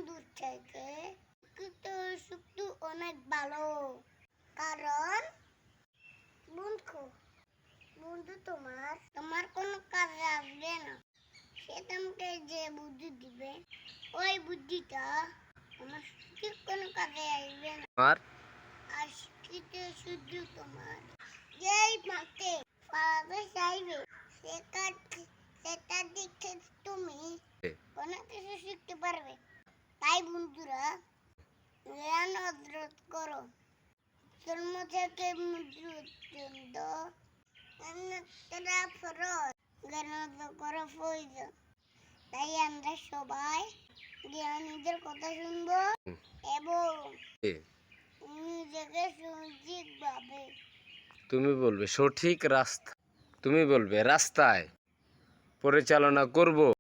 বন্ধুর থেকে সুখ অনেক ভালো, কারণ বন্ধু তোমার কোনো কাজে আসবে না। সে তোমাকে যে বুদ্ধি দিবে, ওই বুদ্ধিটা তোমার ঠিক কোনো কাজে আসবে না। আজকে শুধু তোমার যেই মাকে পালাতে চাইবে, সেটা দেখে তুমি অনেক কিছু শিখতে পারবে। তাই বন্ধুরা, জ্ঞান অর্জন করো। জন্ম থেকে মৃত্যু পর্যন্ত জ্ঞান অর্জন করা প্রয়োজন। তাই আমরা সবাই জ্ঞানীদের কথা শুনবো এবং নিজেকে সঠিকভাবে তুমি বলবে সঠিক রাস্তা, তুমি বলবে রাস্তায় পরিচালনা করব।